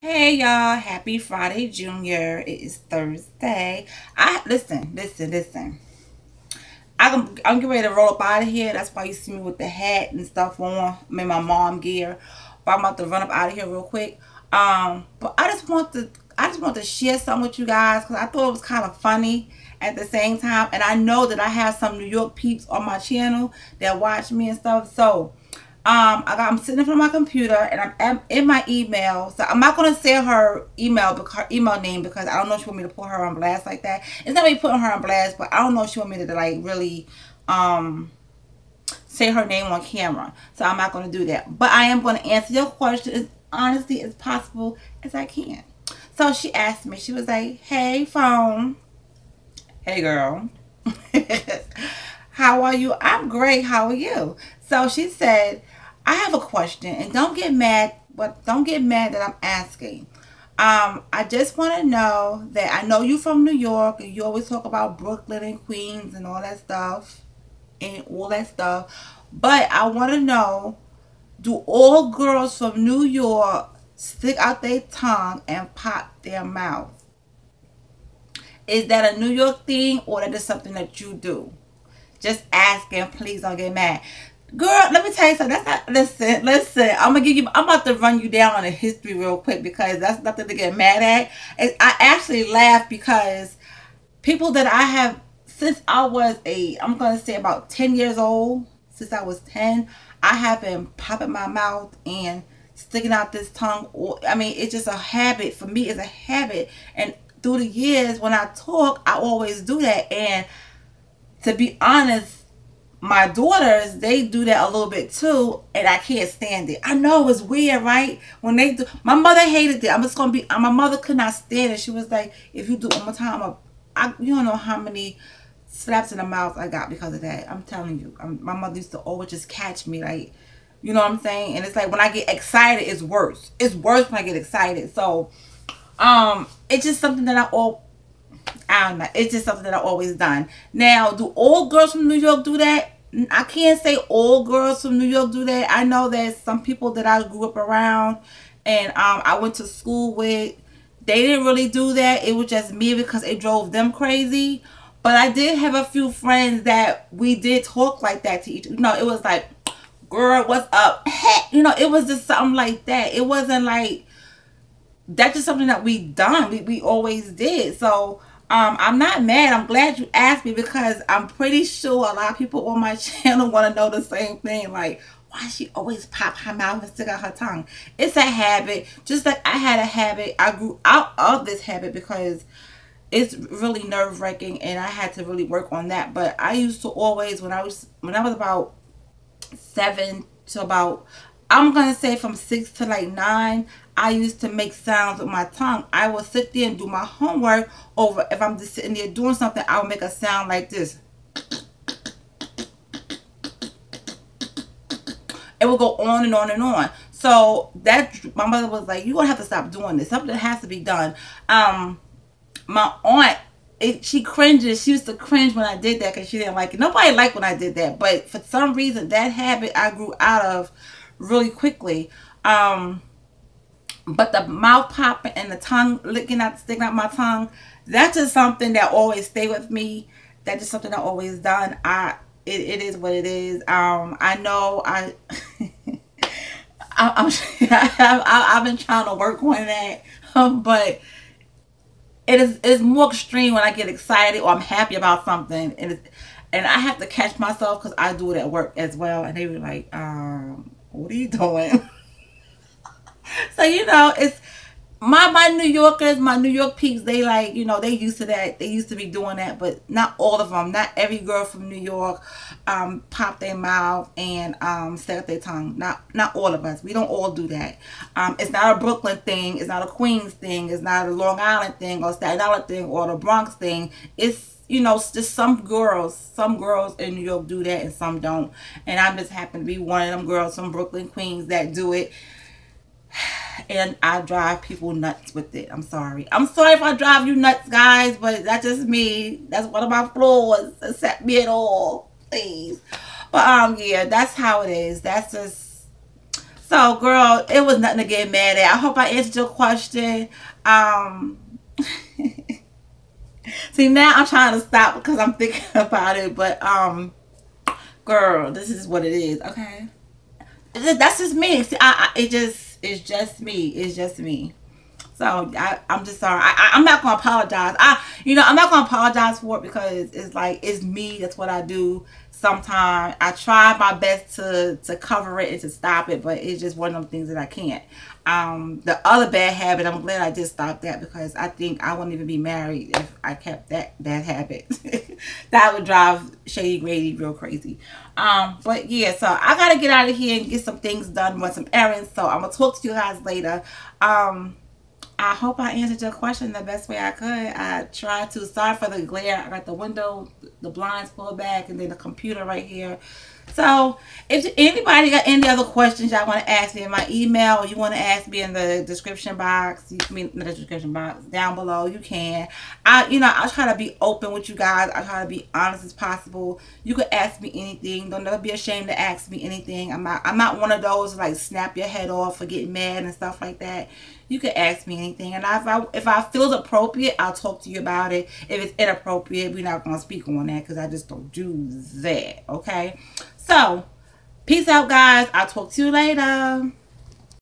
Hey y'all, happy Friday Junior. It is Thursday. I listen. I'm getting ready to roll up out of here. That's why you see me with the hat and stuff on. I'm in my mom gear. But I'm about to run up out of here real quick. But I just want to share something with you guys because I thought it was kind of funny at the same time. And I know that I have some New York peeps on my channel that watch me and stuff. So I'm sitting in front of my computer and I'm in my email. So I'm not gonna say her email, her email name, because I don't know if she want me to put her on blast like that. It's not me putting her on blast, but I don't know if she want me to like really say her name on camera. So I'm not gonna do that. But I am gonna answer your question as honestly as possible as I can. So she asked me, she was like, "Hey phone, hey girl, how are you?" "I'm great. How are you?" So she said, "I have a question, and don't get mad that I'm asking. I just want to know that I know you from New York, and you always talk about Brooklyn and Queens and all that stuff. But I want to know, do all girls from New York stick out their tongue and pop their mouth? Is that a New York thing, or that is something that you do?" Just asking. Please don't get mad. Girl, let me tell you something. That's not, listen. I'm about to run you down on the history real quick because that's nothing to get mad at. I actually laugh because people that I have, since I was I'm going to say about 10 years old, since I was 10, I have been popping my mouth and sticking out this tongue. I mean, it's just a habit. For me, it's a habit. And through the years, when I talk, I always do that. And to be honest, my daughters, they do that a little bit too, and I can't stand it. I know it's weird, right? When they do, my mother hated it. I'm just gonna be. My mother could not stand it. She was like, "If you do it one more time, you don't know how many slaps in the mouth I got because of that." I'm telling you, my mother used to always just catch me, like, you know what I'm saying. And it's like when I get excited, it's worse. It's worse when I get excited. So, it's just something that I don't know. It's just something that I always done. Now, do all girls from New York do that? I can't say all girls from New York do that. I know that some people that I grew up around and I went to school with, they didn't really do that. It was just me because it drove them crazy. But I did have a few friends that we did talk like that to each other. You know, it was like, "Girl, what's up?" You know, it was just something like that. It wasn't like, that's just something that we done. We always did. So I'm not mad. I'm glad you asked me because I'm pretty sure a lot of people on my channel want to know the same thing. Like, why she always pop her mouth and stick out her tongue? It's a habit. Just like I had a habit. I grew out of this habit because it's really nerve-wracking and I had to really work on that. But I used to always, when I was about 7 to about, I'm gonna say from 6 to like 9, I used to make sounds with my tongue. I would sit there and do my homework over. If I'm just sitting there doing something, I would make a sound like this. It would go on and on and on. So that, my mother was like, "You gonna have to stop doing this. Something has to be done." My aunt, she cringes. She used to cringe when I did that because she didn't like it. Nobody liked when I did that, but for some reason, that habit I grew out of really quickly. But the mouth popping and the tongue licking out, sticking out my tongue, that's just something that always stay with me. That's just something I always done. It is what it is. I know I'm I've been trying to work on that, but it's more extreme when I get excited or I'm happy about something, and I have to catch myself because I do it at work as well, and they were like, "What are you doing?" So it's my New Yorkers, my New York peeps. They like, they used to that. They used to be doing that, but not all of them. Not every girl from New York pop their mouth and stick out their tongue. Not all of us. We don't all do that. It's not a Brooklyn thing. It's not a Queens thing. It's not a Long Island thing or Staten Island thing or the Bronx thing. It's just some girls in New York do that and some don't. And I just happen to be one of them girls from Brooklyn, Queens that do it. And I drive people nuts with it. I'm sorry. I'm sorry if I drive you nuts, guys, but that's just me. That's one of my flaws. Accept me at all, please. But yeah, that's how it is. That's just So, girl, it was nothing to get mad at. I hope I answered your question. Um, See, now I'm trying to stop because I'm thinking about it. But, girl, this is what it is. Okay. That's just me. See, it's just me. It's just me. So I'm just sorry. I'm not gonna apologize. I'm not gonna apologize for it because it's like it's me. That's what I do. Sometimes I try my best to cover it and to stop it, but it's just one of them things that I can't. The other bad habit, I'm glad I did stop that because I think I wouldn't even be married if I kept that bad habit. That would drive Shady Grady real crazy. But yeah, so I gotta get out of here and get some things done, run some errands. So I'm gonna talk to you guys later. I hope I answered your question the best way I could. I tried to. Sorry for the glare. I got the window, the blinds pulled back, and then the computer right here. So, if anybody got any other questions y'all want to ask me in my email, or you want to ask me in the description box, in the description box down below, you can. I try to be open with you guys. I try to be honest as possible. You could ask me anything. Don't never be ashamed to ask me anything. I'm not one of those like snap your head off or get mad and stuff like that. You can ask me anything, and if I feel it's appropriate, I'll talk to you about it. If it's inappropriate, we're not gonna speak on that because I just don't do that. Okay. So, peace out, guys. I'll talk to you later.